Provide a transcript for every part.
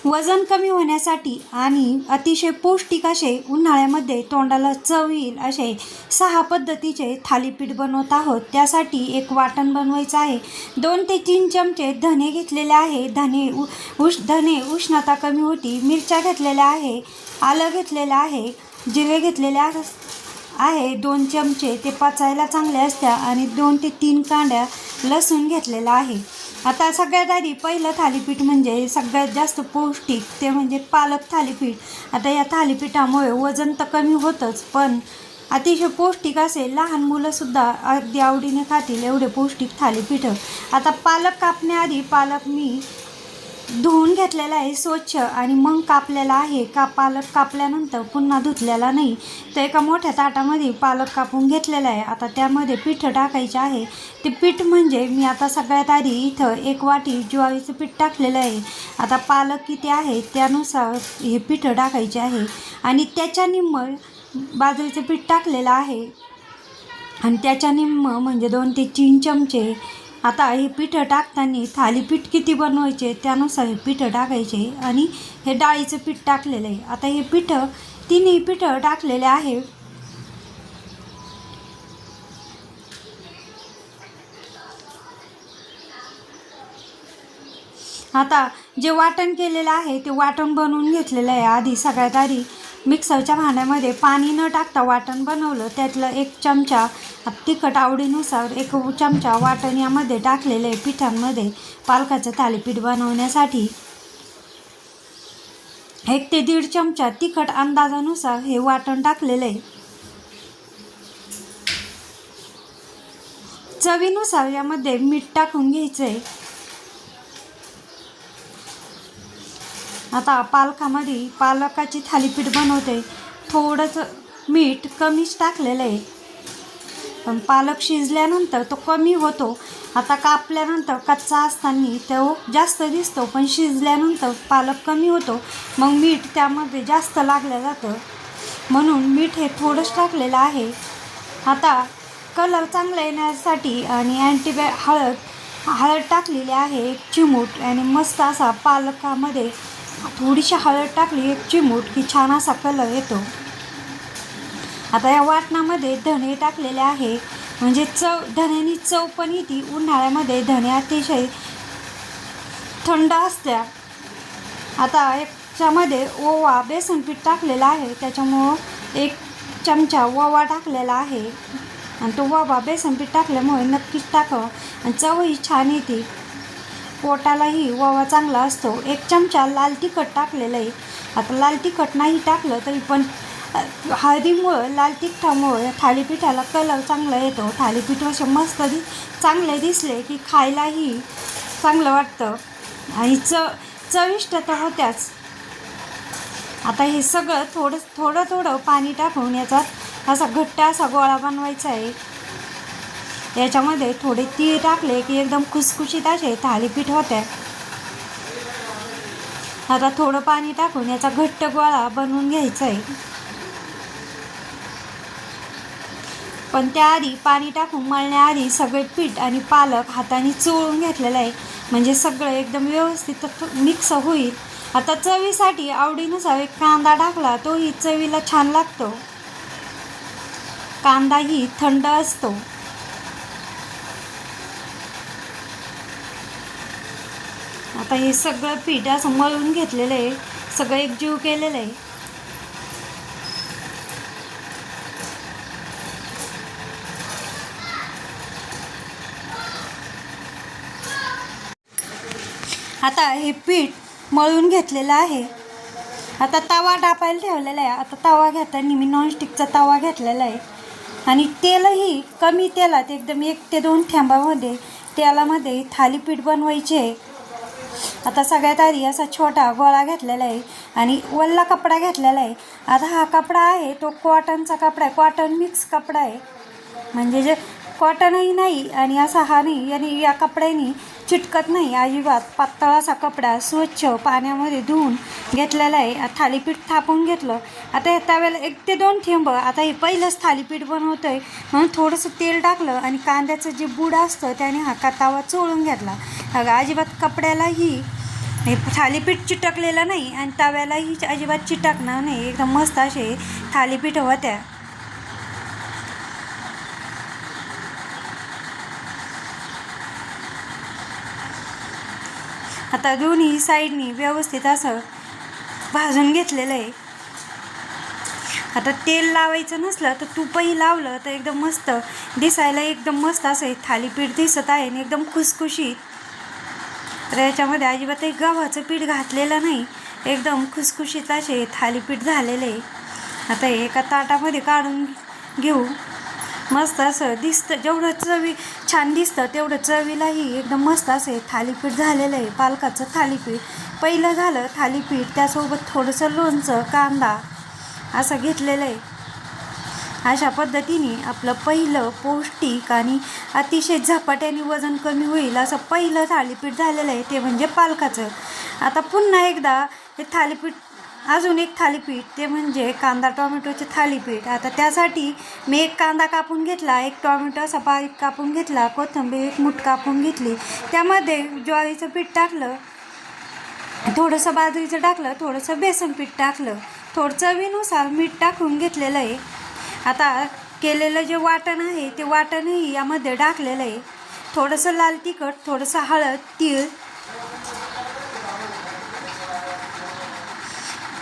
वजन कमी होण्यासाठी आणि अतिशय पौष्टिक असे उन्हाळ्यामध्ये तोंडाला चव येईल असे 6 पद्धतीचे थालीपीठ बनवत आहोत. त्यासाठी एक वाटण बनवायचं आहे. 2 ते 3 चमचे धने घेतलेले आहे. धने उष्णता कमी होती. मिरच्या घेतलेल्या आहे. आलं घेतलेलं आहे. जिरे घेतलेले आहे 2 चमचे, ते पचायला चांगले असत्या. आणि 2 ते 3 कांड्या लसूण घेतलेला आहे. आता सगळ्यात आधी पहिलं थालीपीठ म्हणजे सगळ्यात जास्त पौष्टिक ते म्हणजे पालक थालीपीठ. आता या थालीपीठामुळे वजन तर कमी होतंच, पण अतिशय पौष्टिक असेल. लहान मुलंसुद्धा अगदी आवडीने खातील एवढे पौष्टिक थालीपीठं. आता पालक कापण्याआधी पालक मी धुवून घेतलेला आहे स्वच्छ आणि मग कापलेला आहे. पालक कापल्यानंतर पुन्हा धुतलेला नाही. तर एका मोठ्या ताटामध्ये पालक कापून घेतलेला आहे. आता त्यामध्ये पीठ टाकायचे आहे. ते पीठ म्हणजे मी आता सगळ्यात आधी इथं 1 वाटी ज्वारीचं पीठ टाकलेलं आहे. आता पालक किती आहे त्यानुसार हे पीठ टाकायचे आहे. आणि त्याच्या निम्म बाजरीचं पीठ टाकलेलं आहे. आणि त्याच्या निम्म म्हणजे 2 ते 3 चमचे. आता हे पिठं टाकताना थालीपीठ किती बनवायचे त्यानुसार हे पिठं टाकायचे. आणि हे डाळीचं पीठ टाकलेलं आहे. आता हे तिन्ही पिठं टाकलेले आहे. आता जे वाटण केलेलं आहे ते वाटण बनवून घेतलेलं आहे. आधी सगळ्यात आधी मिक्सरच्या भांड्यामध्ये पाणी न टाकता वाटण बनवलं. त्यातलं 1 चमचा तिखट आवडीनुसार 1 चमचा वाटण यामध्ये टाकलेलं आहे पिठांमध्ये पालकाचं थालीपीठ बनवण्यासाठी. 1 ते 1.5 चमचा तिखट अंदाजानुसार हे वाटण टाकलेलं आहे. चवीनुसार यामध्ये मीठ टाकून घ्यायचं आहे. आता पालकाची थालीपीठ बनवते. थोडंसं मीठ कमीच टाकलेलं आहे, पण पालक शिजल्यानंतर तो कमी होतो. आता कापल्यानंतर कच्चा असताना तो जास्त दिसतो, पण शिजल्यानंतर पालक कमी होतो. मग मीठ त्यामध्ये जास्त लागलं जातं, म्हणून मीठ हे थोडंच टाकलेलं आहे. आता कलर चांगला येण्यासाठी आणि हळद टाकलेली आहे 1 चिमूट. आणि मस्त असा पालकामध्ये थोडीशी हळद टाकली 1 चिमूट की छान असा कलर येतो. आता या वाटणामध्ये धणे टाकलेले आहे, म्हणजे धण्यानी चव पण येते. उन्हाळ्यामध्ये धणे अतिशय थंड असत्या. आता याच्यामध्ये ओवा बेसन पीठ टाकलेलं आहे, त्याच्यामुळं 1 चमचा ओवा टाकलेला आहे. आणि तो ओवा बेसन पीठ टाकल्यामुळे नक्कीच टाकावं आणि चवही छान येते. पोटालाही ओवा चांगला असतो. 1 चमचा लाल तिखट टाकलेलं आहे. आता लाल तिखट नाही टाकलं तरी पण हळदीमुळं लाल तिखटामुळं थालीपीठाला कलर चांगला येतो. थालीपीठ असे मस्त चांगले दिसले की खायलाही चांगलं वाटतं आणि चविष्ट तर होत्याच. आता हे सगळं थोडं पाणी टाकून याचा असा घट्ट असा गोळा बनवायचा आहे. याच्यामध्ये थोडे तीळ टाकले की एकदम खुसखुशीत असे थालीपीठ होते. आता थोडं पाणी टाकून याचा घट्ट गोळा बनवून घ्यायचा आहे. पण त्याआधी पाणी टाकून मळण्याआधी सगळे पीठ आणि पालक हाताने चोळून घेतलेलं आहे, म्हणजे सगळं एकदम व्यवस्थित मिक्स होईल. आता चवीसाठी आवडीनुसार 1 कांदा टाकला, तोही चवीला छान लागतो. कांदाही थंड असतो. आता हे सगळं पीठ असं मळून घेतलेलं आहे, सगळं एकजीव केलेलं आहे. आता हे पीठ मळून घेतलेलं आहे. आता तवा टाकायला ठेवलेला आहे. आता तवा घेताना मी नॉनस्टिकचा तवा घेतलेला आहे. आणि तेलही कमी तेलात एकदम 1 ते 2 थेंबामध्ये तेलामध्ये थालीपीठ बनवायचे. आता सगळ्यात आधी असा छोटा गोळा घेतलेला आहे आणि वल्ला कपडा घेतलेला आहे. आता हा कपडा आहे तो कॉटनचा कपडा आहे, कॉटन मिक्स कपडा आहे, म्हणजे जे कॉटनही नाही आणि असा हा नाही. आणि या कपड्याने चिटकत नाही अजिबात. पातळ असा कपडा स्वच्छ पाण्यामध्ये धुवून घेतलेला आहे. थालीपीठ थापून घेतलं. आता या तव्याला 1 ते 2 थेंब. आता हे पहिलंच थालीपीठ बनवतं आहे म्हणून थोडंसं तेल टाकलं आणि कांद्याचं जे बूड असतं त्याने हा तवा चोळून घेतला. अजिबात कपड्यालाही हे थालीपीठ चिटकलेलं नाही आणि तव्यालाही अजिबात चिटकणार नाही, एकदम मस्त असे थालीपीठ होत्या. आता दोन्ही साईडनी व्यवस्थित असं भाजून घेतलेलं आहे. आता तेल लावायचं नसलं तर तूपही लावलं तर एकदम मस्त दिसायला एकदम मस्त असं थालीपीठ दिसत आहे आणि एकदम खुसखुशीत. तर याच्यामध्ये अजिबातही गव्हाचं पीठ घातलेलं नाही, एकदम खुसखुशीत असे थालीपीठ झालेले. आता हे एका ताटामध्ये काढून घेऊ. मस्त असं दिसतं, जेवढं चवी छान दिसतं तेवढं चवीलाही एकदम मस्त असे थालीपीठ झालेलं आहे. पालकाचं थालीपीठ पहिलं झालं थालीपीठ, त्यासोबत थोडंसं लोणचं, कांदा असं घेतलेलं आहे. अशा पद्धतीने आपलं पहिलं पौष्टिक आणि अतिशय झपाट्याने वजन कमी होईल असं पहिलं थालीपीठ झालेलं आहे, ते म्हणजे पालकाचं. आता पुन्हा एकदा हे थालीपीठ, अजून एक थालीपीठ, ते म्हणजे कांदा टोमॅटोचे थालीपीठ. आता त्यासाठी मी एक कांदा कापून घेतला, एक टोमॅटो असा बारीक कापून घेतला, कोथिंबीर एक मूठ कापून घेतली, त्यामध्ये ज्वारीचं पीठ टाकलं, थोडंसं बाजरीचं टाकलं, थोडंसं बेसन पीठ टाकलं, थोडं चवीनुसार मीठ टाकून घेतलेलं आहे. आता केलेलं जे वाटण आहे ते वाटणही यामध्ये टाकलेलं आहे. थोडंसं लाल तिखट, थोडंसं हळद,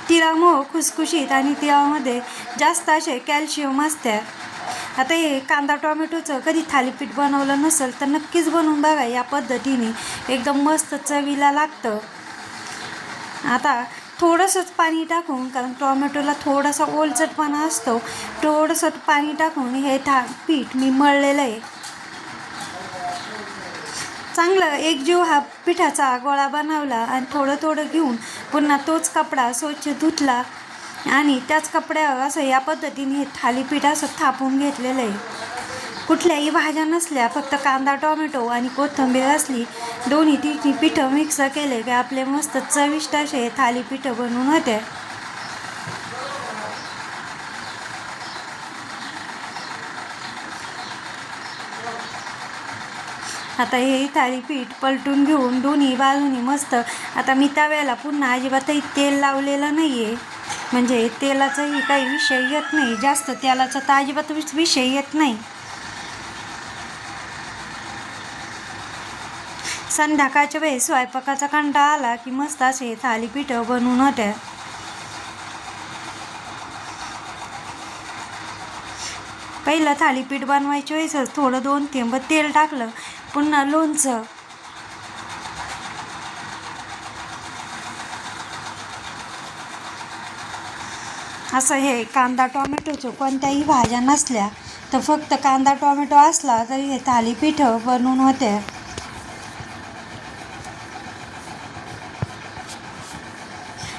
तिळामुळं खुसखुशीत आणि तिळामध्ये जास्त असे कॅल्शियम असतात. आता हे कांदा टोमॅटोचं कधी थालीपीठ बनवलं नसेल तर नक्कीच बनवून बघा, या पद्धतीने एकदम मस्त चवीला लागतं. आता थोडंसंच पाणी टाकून, कारण टोमॅटोला थोडासा ओलचटपणा असतो, थोडंसं पाणी टाकून हे पीठ मी मळलेलं आहे. चांगलं एकजीव हा पिठाचा गोळा बनवला आणि थोडं थोडं घेऊन पुन्हा तोच कपडा स्वच्छ धुतला आणि त्याच कपड्यावर असं या पद्धतीने हे थालीपीठ असं थापून घेतलेलं आहे. कुठल्याही भाज्या नसल्या, फक्त कांदा टोमॅटो आणि कोथिंबीर असली, दोन्ही तिन्ही पिठं मिक्स केले की आपले मस्त चविष्ट असे थालीपीठं बनवून होते. आता हे थालीपीठ पलटून घेऊन दोन्ही बाजूनी मस्त, आता मी तव्याला पुन्हा अजिबातही तेल लावलेलं नाही आहे, म्हणजे तेलाचाही काही विषय येत नाही, जास्त तेलाचा तर अजिबात विषय येत नाही. संध्याकाळच्या वेळेस स्वयंपाकाचा कंटाळा आला की मस्त असे थालीपीठं बनवून होत्या. पहिलं थालीपीठ बनवायच्या वेळेसच थोडं 2 थेंब तेल टाकलं, पुन्हा लोणचं, असं हे कांदा टोमॅटोचं कोणत्याही भाज्या नसल्या तर फक्त कांदा टोमॅटो असला तरी हे थालीपीठं बनवून होत्या.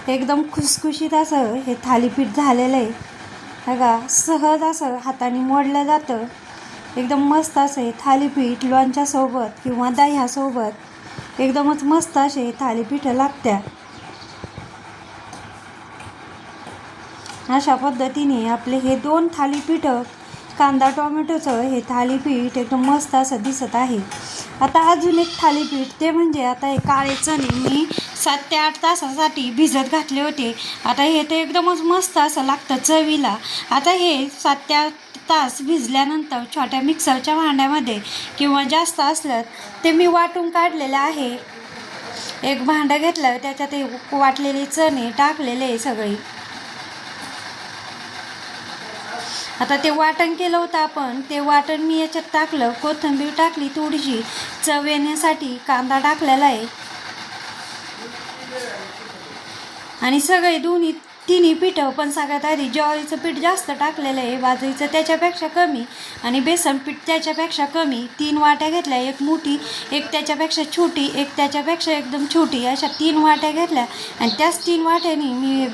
एकदम खुसखुशीत असं हे थालीपीठ झालेलं आहे. बघा, सहज असं हाताने मोडलं जातं. एकदम मस्त असे थालीपीठ लोणच्यासोबत किंवा दह्यासोबत एकदमच मस्त असे थालीपीठं लागत्या. अशा पद्धतीने आपले हे 2 थालीपीठं, कांदा टोमॅटोचं हे थालीपीठ एकदम मस्त असं दिसत आहे. आता अजून एक थालीपीठ, ते म्हणजे आता हे काळे चणे मी 7 ते 8 तासासाठी भिजत घातले होते. आता हे तर एकदमच मस्त असं लागतं चवीला. आता हे 7 ते 8 तास भिजल्यानंतर छोट्या मिक्सरच्या भांड्यामध्ये किंवा जास्त असलं ते मी वाटून काढलेलं आहे. एक भांडं घेतलं, त्याच्यात हे वाटलेले चणे टाकलेले सगळे. आता ते वाटण केलं होतं आपण, ते वाटण मी याच्यात टाकलं, कोथिंबीर टाकली थोडीशी चव येण्यासाठी, कांदा टाकलेला आहे आणि सगळे तिन्ही पिठं, पण सगळ्यात आधी ज्वारीचं पीठ जास्त टाकलेलं आहे, बाजरीचं त्याच्यापेक्षा कमी आणि बेसन पीठ त्याच्यापेक्षा कमी. 3 वाट्या घेतल्या, एक मोठी, एक त्याच्यापेक्षा छोटी, एक त्याच्यापेक्षा एकदम छोटी, अशा 3 वाट्या घेतल्या आणि त्याच 3 वाट्यानी मी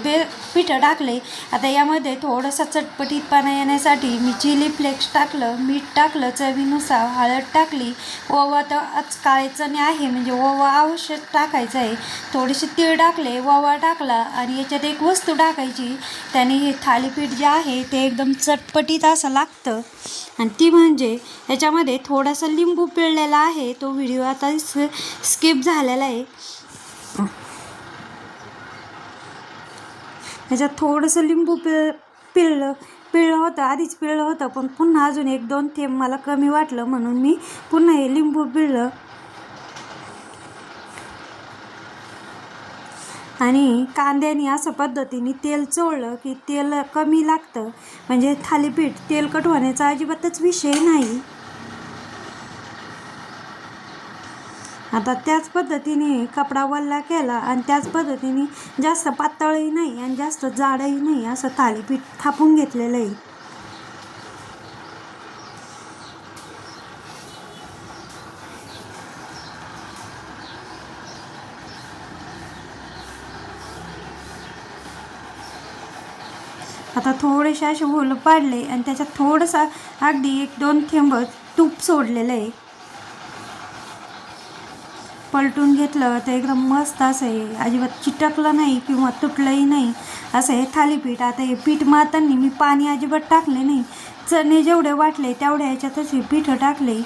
पिठं टाकले. आता यामध्ये थोडंसं चटपटीतपणा येण्यासाठी मी चिली फ्लेक्स टाकलं, मीठ टाकलं चवीनुसार, हळद टाकली, ओवा तर आज काळे चणे आहे म्हणजे ओवा आवश्यक टाकायचं आहे, थोडेसे तीळ टाकले, ओवा टाकला आणि याच्यात एक वस्तू टाकायची, त्याने हे थालीपीठ जे आहे ते एकदम चटपटीत असं लागतं आणि ती म्हणजे याच्यामध्ये थोडासा लिंबू पिळलेला आहे. तो व्हिडिओ आता स्किप झालेला आहे. ह्याच्यात थोडंसं लिंबू पिळलं होतं, आधीच पिळलं होतं, पण पुन्हा अजून 1-2 थेंब मला कमी वाटलं म्हणून मी पुन्हा हे लिंबू पिळलं. आणि कांद्याने असं पद्धतीने तेल चोळलं की तेल कमी लागतं, म्हणजे थालीपीठ तेलकट होण्याचा अजिबातच विषय नाही. आता त्याच पद्धतीने कपडा वल्ला केला आणि त्याच पद्धतीने जास्त पातळही नाही आणि जास्त जाडही नाही असं थालीपीठ थापून घेतलेलं आहे. आता थोडेसे असे होलं पाडले आणि त्याच्यात थोडंसं अगदी 1-2 थेंब तूप सोडलेलं आहे. पलटून घेतलं तर एकदम मस्त असं आहे, अजिबात चिटकलं नाही किंवा तुटलंही नाही असं हे थालीपीठ. आता हे पीठ मळताना मी पाणी अजिबात टाकले नाही, चणे जेवढे वाटले तेवढ्या ह्याच्यातच हे पिठं टाकले.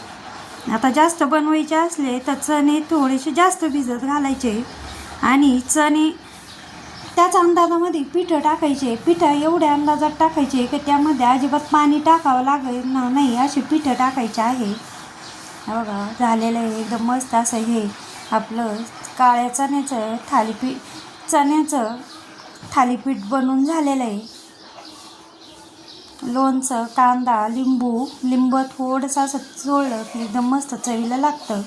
आता जास्त बनवायचे असले तर चणे थोडेसे जास्त भिजत घालायचे आणि चणे त्याच अंदाजामध्ये पिठं टाकायचे. पिठं एवढ्या अंदाजात टाकायचे की त्यामध्ये अजिबात पाणी टाकावं लागणार नाही असे पिठं टाकायचे आहे. बघा झालेलं आहे एकदम मस्त असं हे आपलं काळ्या चण्याचं थालीपीठ बनवून झालेलं आहे. लोणचं, कांदा, लिंबू थोडंसं असं चोळलं की एकदम मस्त चवीला लागतं.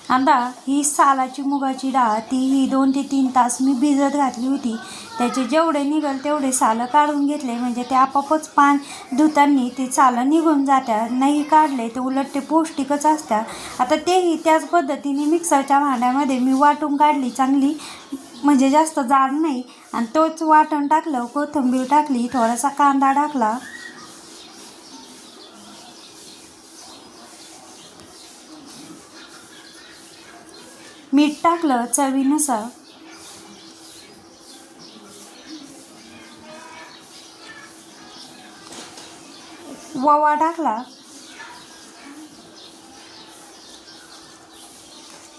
आता ही सालाची मुगाची डाळ ही 2 ते 3 तास मी भिजत घातली होती. त्याचे जेवढे निघल तेवढे सालं काढून घेतले, म्हणजे ते आपोआपच पाणी धुताना ते सालं निघून जातात. नाही काढले तर उलट ते पौष्टिकच असतात. आता तेही त्याच पद्धतीने मिक्सरच्या भांड्यामध्ये मी वाटून काढली चांगली, म्हणजे जास्त जाड नाही. आणि तोच वाटण टाकलं, कोथिंबीर टाकली, थोडासा कांदा टाकला, मीठ टाकलं चवीनुसार, ओवा टाकला,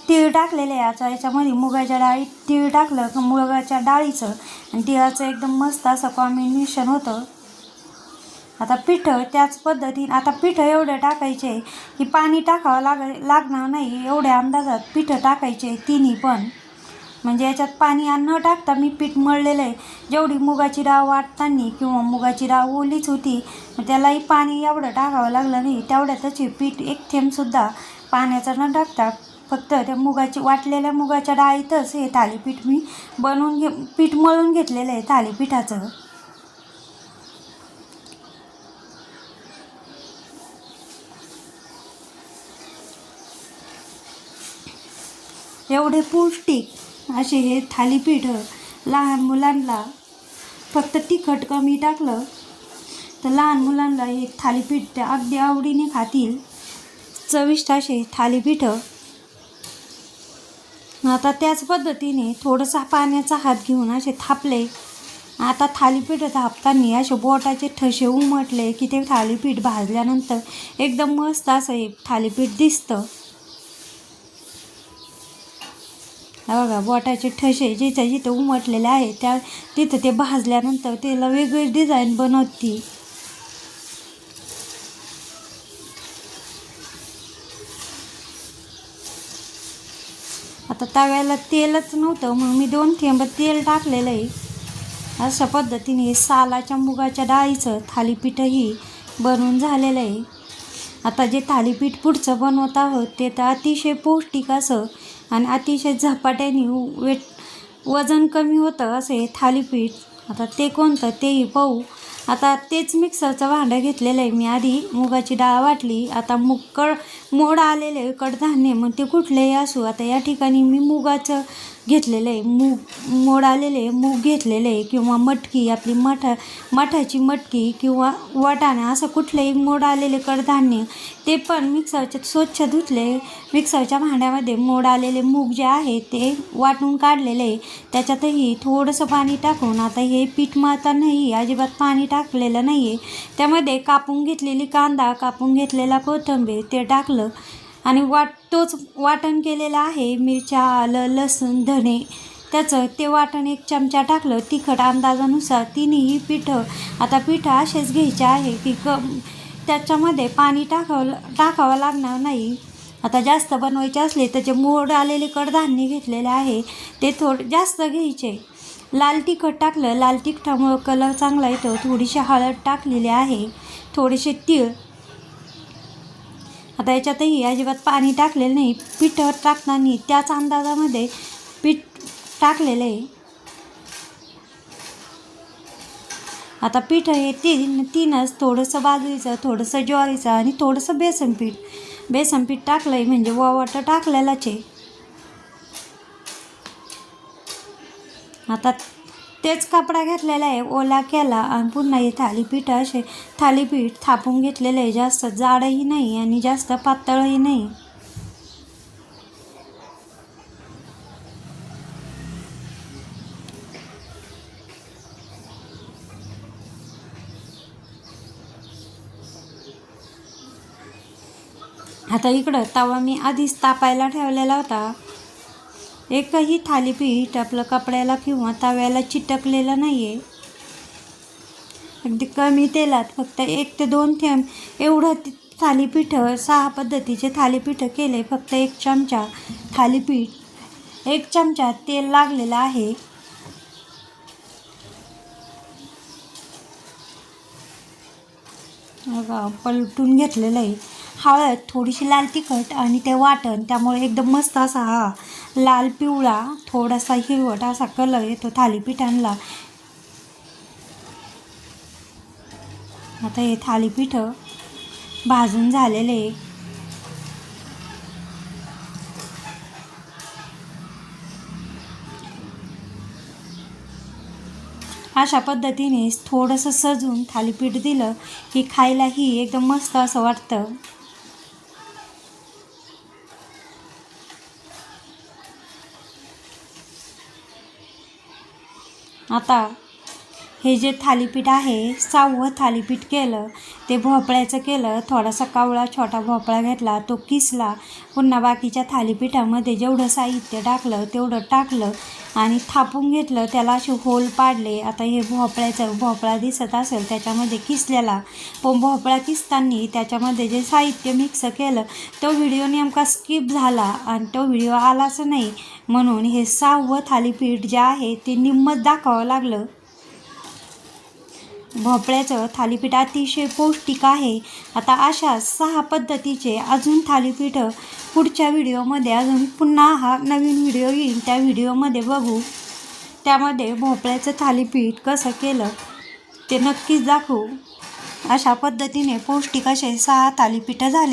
तीळ टाकलेले याच्यामध्ये मुगाच्या डाळीत तीळ टाकलं का मुगाच्या डाळीचं आणि तिळाचं एकदम मस्त असं कॉम्बिनेशन होतं. आता पिठं त्याच पद्धतीने, आता पिठं एवढं टाकायचे की पाणी टाकावं लागणार नाही एवढ्या अंदाजात पिठं टाकायचे तिन्ही पण, म्हणजे याच्यात पाणी न टाकता मी पीठ मळलेलं आहे. जेवढी मुगाची डाळ वाटताना किंवा मुगाची डाळ ओलीच होती, त्यालाही पाणी एवढं टाकावं लागलं नाही. तेवढ्यातच हे पीठ 1 थेंबसुद्धा पाण्याचा न टाकता फक्त त्या वाटलेल्या मुगाच्या डाळीतच हे थालीपीठ मी पीठ मळून घेतलेलं आहे थालीपीठाचं. एवढे पौष्टिक असे हे थालीपीठ लहान मुलांना, फक्त तिखट कमी टाकलं तर लहान मुलांना हे थालीपीठ ते अगदी आवडीने खातील. चविष्ट असे थालीपीठ. आता त्याच पद्धतीने थोडंसं पाण्याचा हात घेऊन असे थापले. आता थालीपीठ थापताना असे बोटाचे ठसे उमटले की ते थालीपीठ भाजल्यानंतर एकदम मस्त असं हे थालीपीठ दिसतं. बघा बोटाचे ठसे जिथं उमटलेले आहे तिथं ते भाजल्यानंतर त्याला वेगळी डिझाईन बनवती. आता तव्याला तेलच नव्हतं मग मी 2 थेंब तेल टाकलेलं आहे. अशा पद्धतीने सालाच्या मुगाच्या डाळीचं थालीपीठही बनवून झालेलं आहे. आता जे थालीपीठ पुढचं बनवत आहोत ते तर अतिशय पौष्टिक असं आणि अतिशय झपाट्याने वजन कमी होतं असं हे थालीपीठ. आता ते कोणतं तेही पाहू. आता तेच मिक्सरचं भांडं घेतलेलं आहे मी. आधी मुगाची डाळ वाटली. आता मोड आलेले कडधान्य, मग ते कुठलेही असू. आता या ठिकाणी मी मुगाचं घेतलेलं आहे, मोड आलेले मूग घेतलेले आहे किंवा मटकी आपली मठाची मटकी किंवा वाटाणा असं कुठलेही मोड आलेले कडधान्य ते पण मिक्सरचे स्वच्छ धुतले. मिक्सरच्या भांड्यामध्ये मोड आलेले मूग जे आहे ते वाटून काढलेले आहे. त्याच्यातही थोडंसं पाणी टाकून आता हे पीठ मळतानाही अजिबात पाणी टाकलेलं नाही आहे. त्यामध्ये कापून घेतलेली कांदा, कापून घेतलेला कोथिंबीर ते टाकलं आणि तोच वाटण केलेलं आहे. मिरच्या, आलं, लसूण, धणे त्याचं ते वाटण 1 चमचा टाकलं. तिखट अंदाजानुसार तिन्ही पिठं. आता पिठं असेच घ्यायचे आहे की त्याच्यामध्ये पाणी टाकावं लागणार नाही. आता जास्त बनवायचे असले तर जे मोड आलेले कडधान्य घेतलेले आहे ते थोडे जास्त घ्यायचे. लाल तिखट टाकलं. लाल तिखटामुळं कलर चांगला येतो. थोडीशी हळद टाकलेली आहे. थोडेसे तीळ. आता याच्यातही अजिबात पाणी टाकलेलं नाही. पिठं टाकताना त्याच अंदाजामध्ये पीठ टाकलेलं आहे. आता पिठं हे तीनच, थोडंसं बाजरीचं, थोडंसं ज्वारीचं आणि थोडंसं बेसन पीठ टाकलं आहे म्हणजे वाटं टाकलेलंच आहे. आता तेच कपडा घेतलेला आहे, ओला केला आणि पुन्हा हे थालीपीठ थापून घेतलेलं आहे. जास्त जाडही नाही आणि जास्त पातळही नाही. आता इकडं तवा मी आधीच तापायला ठेवलेला होता. एकही थालीपीठ आपलं कपड्याला किंवा तव्याला चिटकलेलं नाही आहे. अगदी कमी तेलात फक्त 1 ते 2 थेंब एवढं थालीपीठं 6 पद्धतीचे थालीपीठं केले. फक्त 1 चमचा थालीपीठ 1 चमचा तेल लागलेलं आहे. बघा पलटून घेतलेलं आहे. हळद, थोडीशी लाल तिखट आणि ते वाटण, त्यामुळे एकदम मस्त असा हा लाल पिवळा थोडासा हिरवट असा कलर येतो थालीपीठांना. आता हे थालीपीठं भाजून झालेले. अशा पद्धतीने थोडंसं सजून थालीपीठ दिलं की खायलाही एकदम मस्त असं वाटतं. आता हे जे थालीपीठ आहे 6वं थालीपीठ केलं. ते भोपळ्याचं केलं. थोडासा कावळा छोटा भोपळा घेतला, तो किसला. पुन्हा बाकीच्या थालीपीठामध्ये जेवढं साहित्य टाकलं तेवढं टाकलं आणि थापून घेतलं. त्याला असे होल पाडले. आता हे भोपळा दिसत असेल त्याच्यामध्ये किसलेला, पण भोपळा किसताना त्याच्यामध्ये जे साहित्य मिक्स केलं तो व्हिडिओ नेमका स्किप झाला आणि तो व्हिडिओ आलाच नाही. म्हणून हे 6वं थालीपीठ जे आहे ते निम्मच दाखवावं लागलं. भोपळ्याचं थालीपीठ अतिशय पौष्टिक आहे. आता अशा 6 पद्धतीचे अजून थालीपीठं पुढच्या व्हिडिओमध्ये अजून पुन्हा हा नवीन व्हिडिओ येईल, त्या व्हिडिओमध्ये बघू. त्यामध्ये भोपळ्याचं थालीपीठ कसं केलं ते नक्कीच दाखवू. अशा पद्धतीने पौष्टिक असे 6 थालीपीठं झाले.